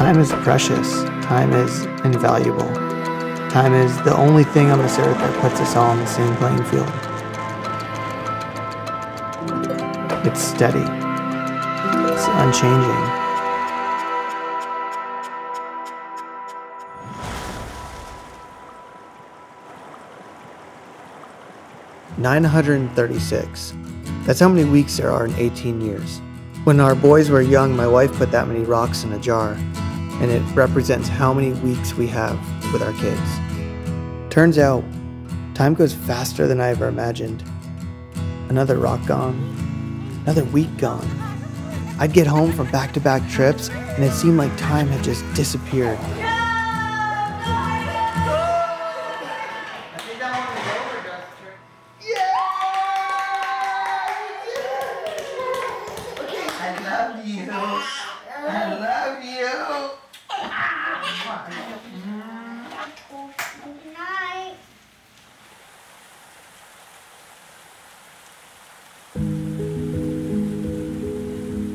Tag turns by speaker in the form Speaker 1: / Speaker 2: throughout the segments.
Speaker 1: Time is precious. Time is invaluable. Time is the only thing on this earth that puts us all on the same playing field. It's steady. It's unchanging. "936. That's how many weeks there are in 18 years. When our boys were young, my wife put that many rocks in a jar, and it represents how many weeks we have with our kids. Turns out, time goes faster than I ever imagined. Another rock gone, another week gone. I'd get home from back-to-back trips, and it seemed like time had just disappeared.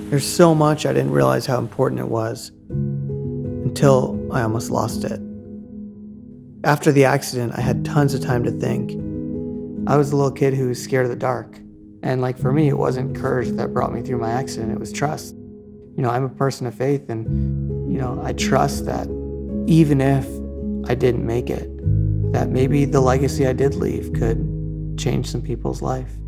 Speaker 1: There's so much I didn't realize how important it was until I almost lost it. After the accident, I had tons of time to think. I was a little kid who was scared of the dark. And like for me, it wasn't courage that brought me through my accident, it was trust. I'm a person of faith, and I trust that even if I didn't make it, that maybe the legacy I did leave could change some people's life.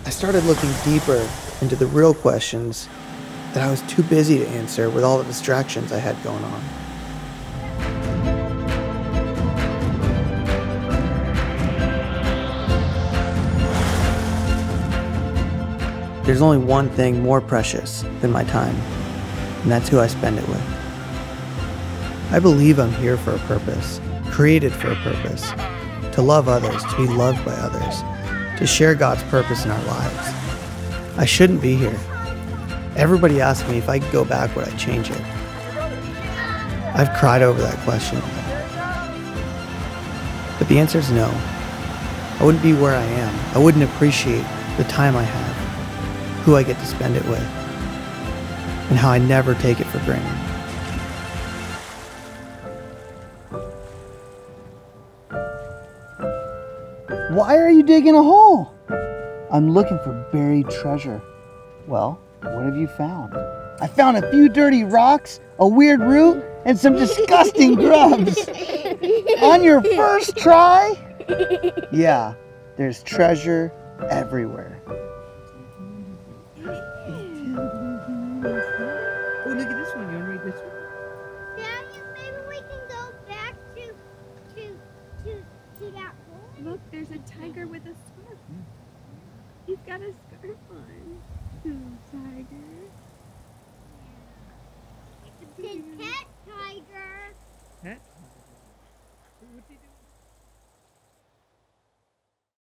Speaker 1: I started looking deeper into the real questions that I was too busy to answer with all the distractions I had going on. There's only one thing more precious than my time, and that's who I spend it with. I believe I'm here for a purpose, created for a purpose, to love others, to be loved by others, to share God's purpose in our lives. I shouldn't be here. Everybody asks me if I could go back, would I change it? I've cried over that question. But the answer is no. I wouldn't be where I am. I wouldn't appreciate the time I have, who I get to spend it with, and how I never take it for granted.
Speaker 2: Why are you digging a hole? I'm looking for buried treasure. Well, what have you found? I found a few dirty rocks, a weird root, and some disgusting grubs. On your first try? Yeah, there's treasure everywhere.